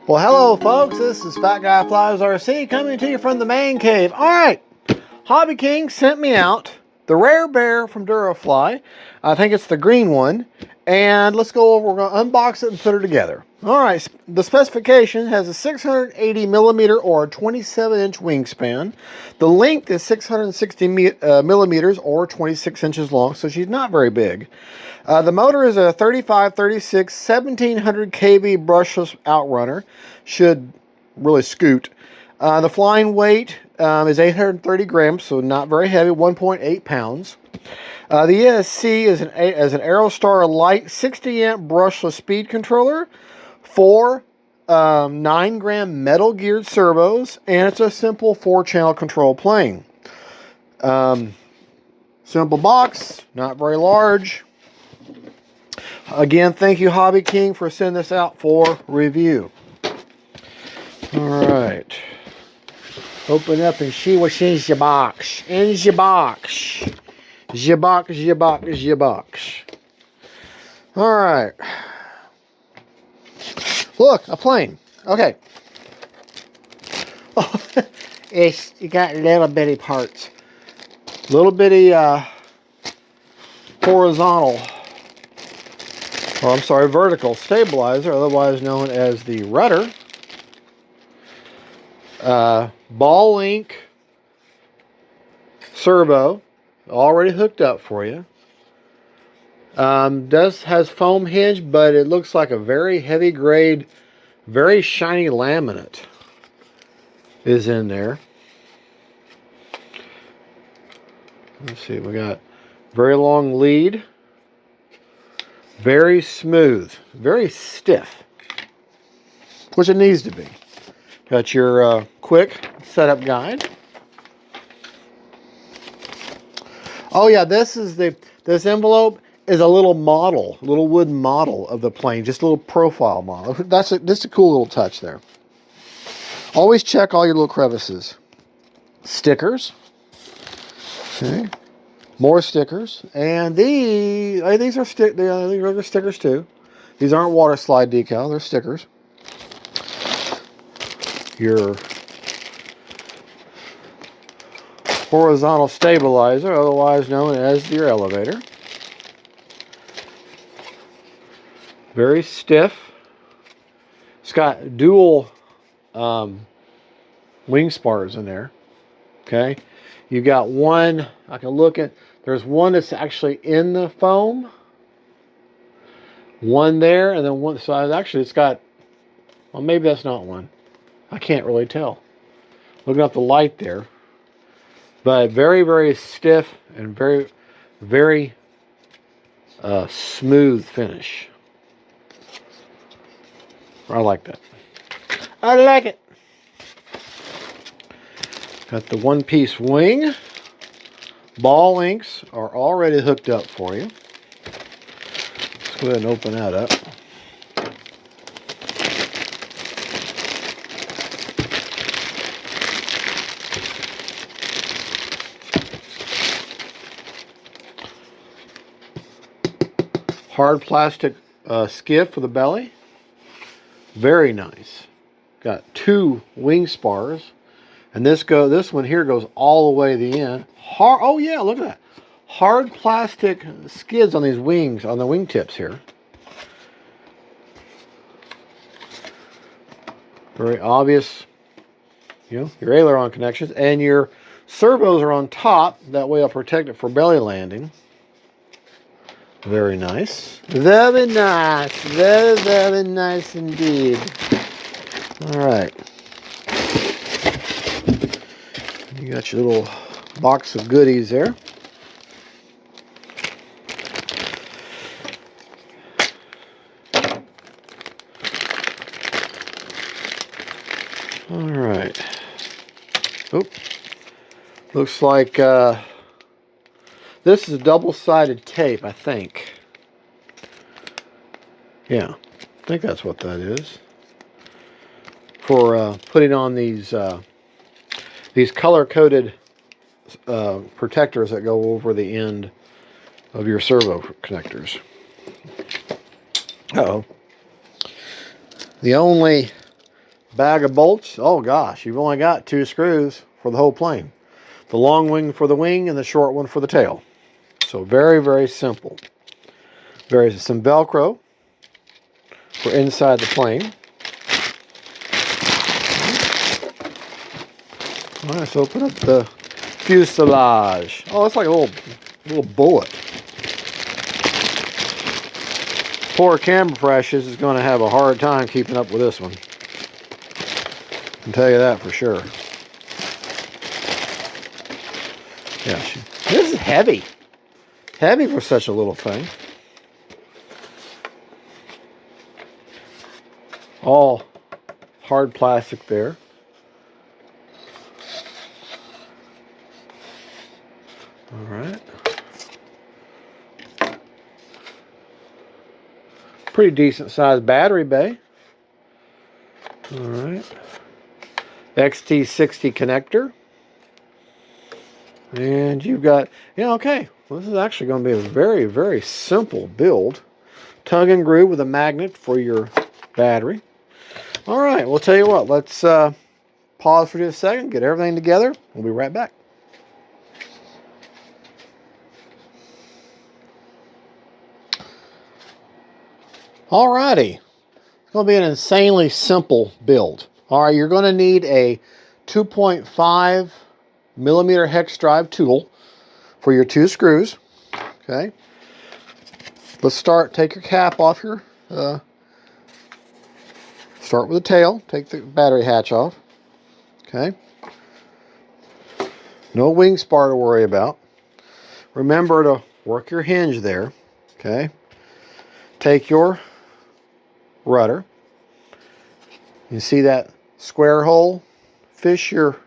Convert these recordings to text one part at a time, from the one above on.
Well, hello folks, this is Fat Guy Flies RC coming to you from the man cave. Alright, Hobby King sent me out the Rare Bear from Durafly. I think it's the green one. And let's go over, we're going to unbox it and put it together. Alright, the specification has a 680 millimeter or 27 inch wingspan. The length is 660 millimeters or 26 inches long, so she's not very big. The motor is a 3536 1700 kV brushless outrunner. Should really scoot. The flying weight is 830 grams, so not very heavy, 1.8 pounds. The ESC is an Aerostar LITE 60 amp brushless speed controller, 4 9-gram metal geared servos, and it's a simple 4-channel control plane. Simple box, not very large. Again, thank you Hobby King for sending this out for review. Alright. Open up and see what's in the box. In the box. The box, the box, the box. Alright. Look, a plane. Okay. Oh, you got little bitty parts. Little bitty horizontal. Or I'm sorry, vertical stabilizer, otherwise known as the rudder. Ball link servo, already hooked up for you. Has foam hinge, but it looks like a very heavy grade, very shiny laminate is in there. Let's see, we got very long lead. Very smooth, very stiff, which it needs to be. Got your quick setup guide. Oh yeah, this envelope is a little model, a little wooden model of the plane, just a little profile model. That's a cool little touch there. Always check all your little crevices. Stickers. Okay. More stickers, and these are stickers too. These aren't water slide decal; they're stickers. Your horizontal stabilizer, otherwise known as your elevator. Very stiff. It's got dual wing spars in there. Okay, you got one. I can look at. There's one that's actually in the foam. One there, and then one. So actually, it's got. Well, maybe that's not one. I can't really tell. Looking up the light there, but very, very stiff and very, very smooth finish. I like that. I like it. Got the one-piece wing. Ball links are already hooked up for you. Let's go ahead and open that up. Hard plastic skiff for the belly. Very nice. Got 2 wing spars. And this one here goes all the way to the end. Oh yeah, look at that. Hard plastic skids on these wings, on the wingtips here. Very obvious, your aileron connections. And your servos are on top. That way I'll protect it for belly landing. Very nice. Very nice. Very, very nice indeed. Alright. You got your little box of goodies there. Alright. Oop. Looks like this is double-sided tape, I think. Yeah, I think that's what that is. For putting on these color-coded protectors that go over the end of your servo connectors. Uh-oh. The only bag of bolts. Oh gosh, you've only got 2 screws for the whole plane. The long wing for the wing and the short one for the tail. So very, very simple. Some Velcro for inside the plane. All right, let's open up the fuselage. Oh, it's like a little bullet. Poor camera precious is going to have a hard time keeping up with this one. I can tell you that for sure. Yeah, this is heavy. Heavy for such a little thing. All hard plastic there. All right. Pretty decent sized battery bay. All right. XT60 connector. And you've got, yeah, okay. Well, this is actually going to be a very, very simple build. Tug and groove with a magnet for your battery. All right, we'll tell you what. Let's pause for just a second, get everything together. We'll be right back. All righty. It's going to be an insanely simple build. All right, you're going to need a 2.5 millimeter hex drive tool for your 2 screws. Okay. Let's start. Take your cap off your. Start with the tail. Take the battery hatch off. Okay. No wing spar to worry about. Remember to work your hinge there. Okay. Take your rudder. You see that square hole? Fish your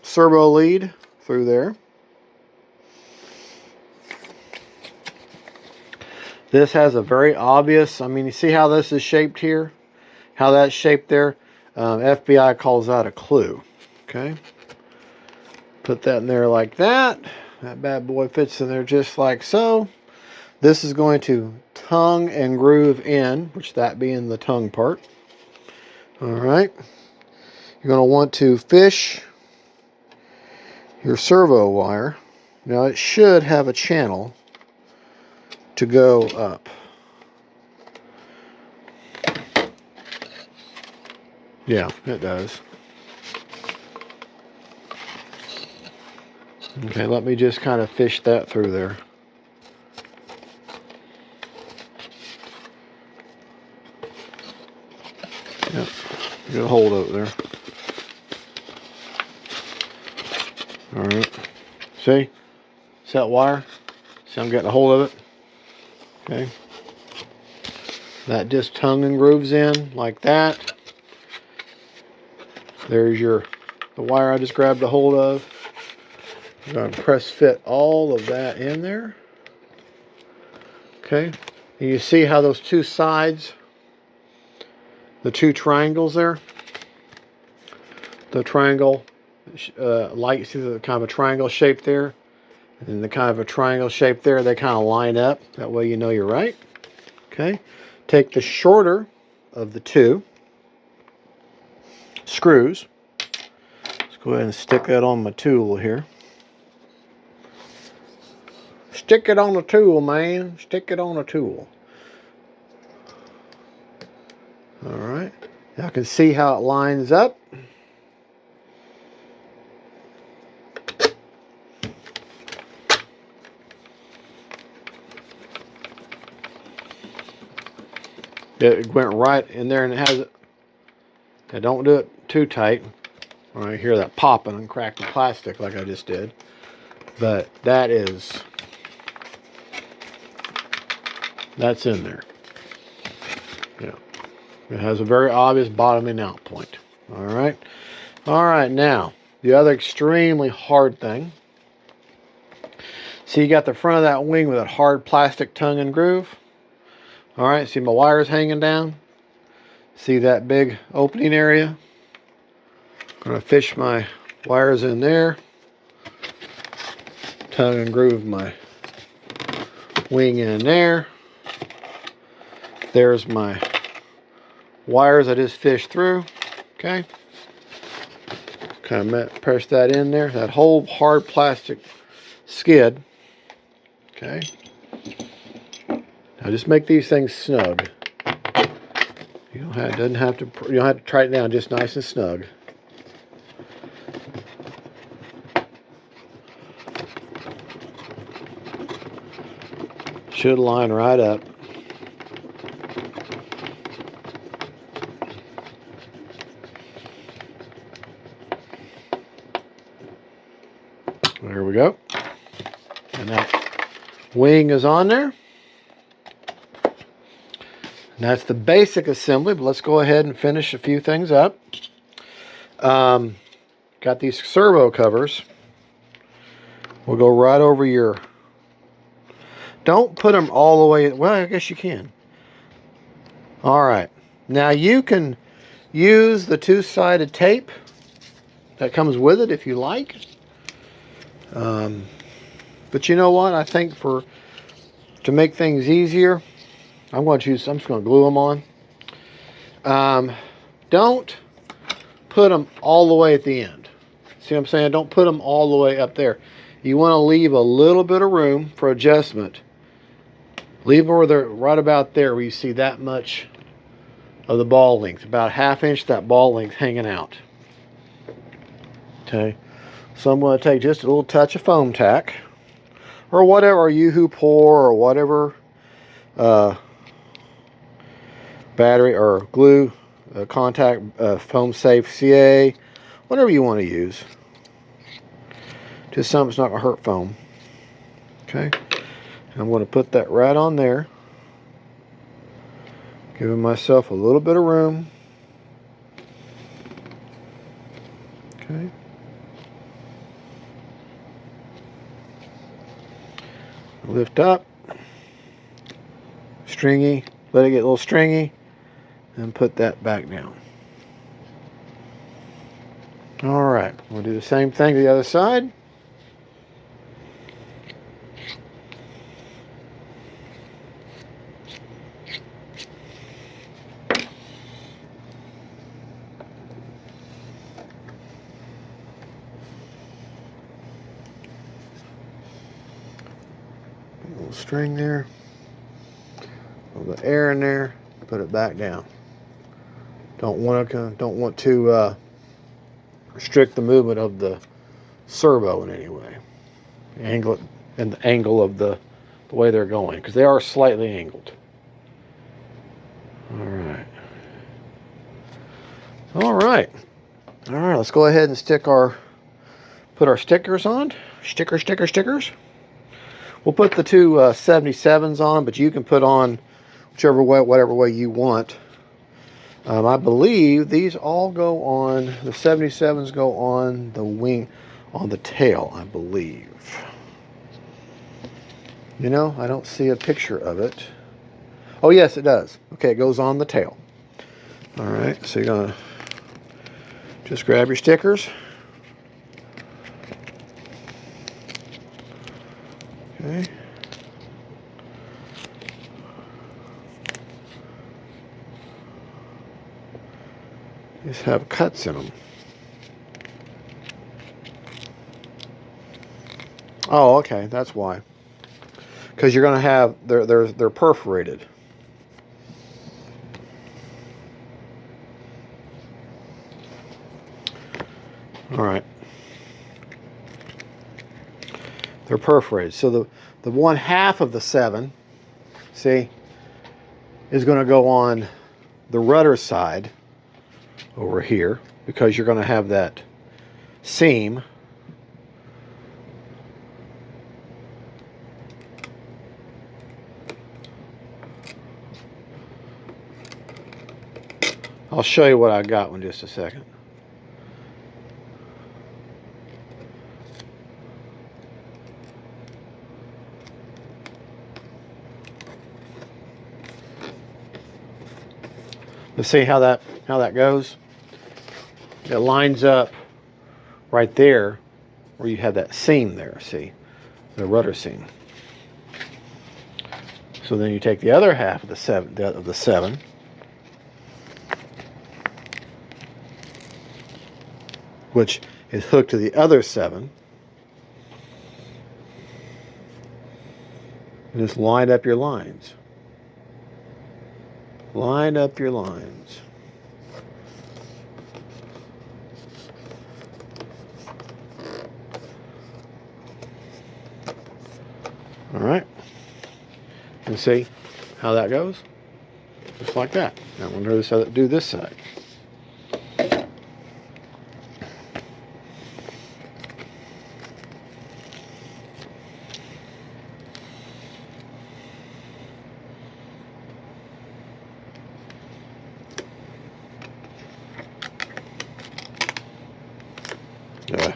servo lead through there. This has a very obvious, I mean, you see how this is shaped here? How that's shaped there? FBI calls that a clue. Okay. Put that in there like that. That bad boy fits in there just like so. This is going to tongue and groove in, which that being the tongue part. All right. You're going to want to fish your servo wire. Now it should have a channel to go up. Yeah, it does. Okay, let me just kind of fish that through there. Yep, get a hold of it there. All right. See that wire? See, I'm getting a hold of it. Okay. That just tongue and grooves in like that. There's the wire I just grabbed a hold of. I'm going to press fit all of that in there. Okay. And you see how those 2 sides, the 2 triangles there, the triangle light, see the kind of a triangle shape there, and then the kind of a triangle shape there, they kind of line up. That way you know you're right. Okay. Take the shorter of the 2 screws. Let's go ahead and stick that on my tool here. Stick it on the tool, man. Stick it on a tool. All right. Y'all can see how it lines up. It went right in there, and it has it. Now don't do it too tight. All right, hear that popping and crack the plastic like I just did. But that's in there. Yeah, it has a very obvious bottoming out point. All right. All right. Now the other extremely hard thing. See, you got the front of that wing with that hard plastic tongue and groove. All right, see my wires hanging down? See that big opening area? I'm going to fish my wires in there. Tongue and groove my wing in there. There's my wires I just fished through. Okay. Kind of press that in there. That whole hard plastic skid. Okay. Now just make these things snug. You don't have, you don't have to try it down. Just nice and snug. Should line right up. There we go. And that wing is on there. And that's the basic assembly, but let's go ahead and finish a few things up. Got these servo covers. We'll go right over your... Don't put them all the way... Well, I guess you can. Alright. Now you can use the two-sided tape that comes with it if you like. But you know what? I think to make things easier, I'm just going to glue them on. Don't put them all the way at the end. See what I'm saying? Don't put them all the way up there. You want to leave a little bit of room for adjustment. Leave them where they're right about there, where you see that much of the ball length, about 1/2 inch that ball length hanging out. Okay, so I'm going to take just a little touch of foam tack, or whatever, or U-Pour, or whatever battery or glue, contact, foam safe CA, whatever you want to use. Just something that's not going to hurt foam. Okay, and I'm going to put that right on there, giving myself a little bit of room. Okay. Lift up, stringy, let it get a little stringy, and put that back down. Alright, we'll do the same thing to the other side. String there, a little air in there, put it back down. Don't want to restrict the movement of the servo in any way. Angle it and the angle of the way they're going, because they are slightly angled. All right. Let's go ahead and put our stickers on. Stickers. We'll put the two 77s on, but you can put on whatever way you want. I believe these all go on, the 77s go on the wing, on the tail, I believe. You know, I don't see a picture of it. Oh, yes, it does. Okay, it goes on the tail. All right, so you're going to just grab your stickers. Okay. These have cuts in them. Oh, okay, that's why. Because you're going to have they're perforated. All right. They're perforated. So the 1/2 of the 7, see, is going to go on the rudder side over here, because you're going to have that seam. I'll show you what I got in just a second. Let's see how that goes. It lines up right there where you have that seam there, see? The rudder seam. So then you take the other half of the 7, which is hooked to the other 7. And just line up your lines. Line up your lines. All right. And see how that goes? Just like that. Now we're going to do this side. Yeah.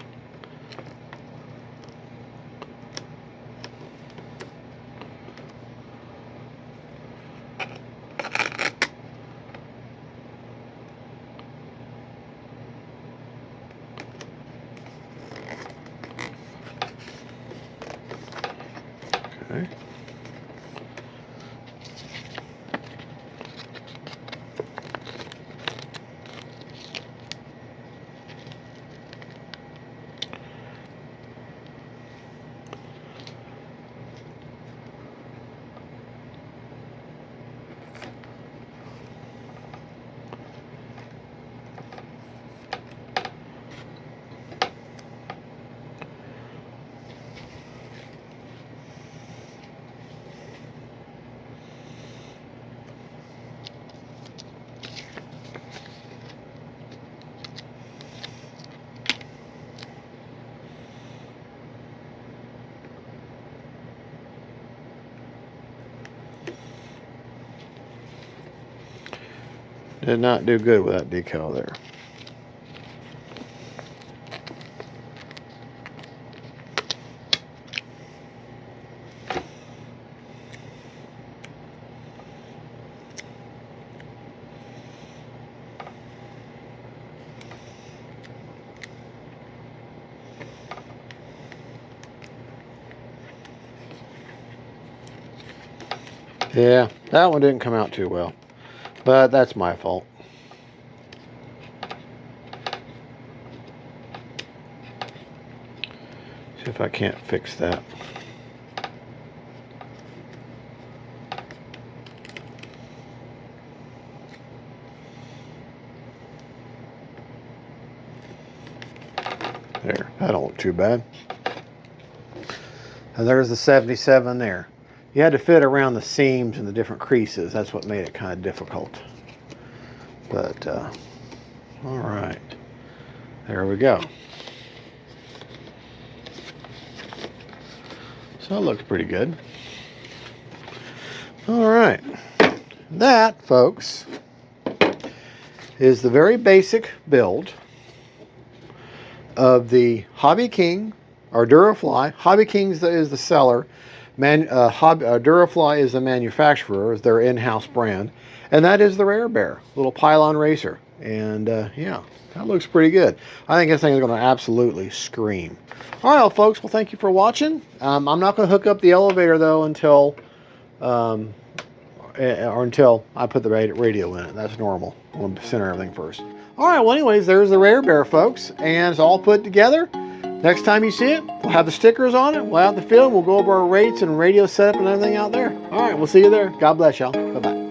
Okay. Did not do good with that decal there. Yeah, that one didn't come out too well, but that's my fault. See if I can't fix that. There, that don't look too bad. And there's the 77 there. You had to fit around the seams and the different creases. That's what made it kind of difficult. But, all right. There we go. So it looks pretty good. All right. That, folks, is the very basic build of the Hobby King, or Durafly. Hobby King is the seller. Durafly is the manufacturer, is their in-house brand, and that is the Rare Bear, little pylon racer. And yeah, that looks pretty good. I think this thing is going to absolutely scream. All right, well, folks, well, thank you for watching. I'm not going to hook up the elevator though until I put the radio in it. That's normal. I'm going to center everything first. All right, well, anyways, there's the Rare Bear, folks, and it's all put together. Next time you see it, we'll have the stickers on it. We'll have the field. We'll go over our rates and radio setup and everything out there. All right, we'll see you there. God bless y'all. Bye-bye.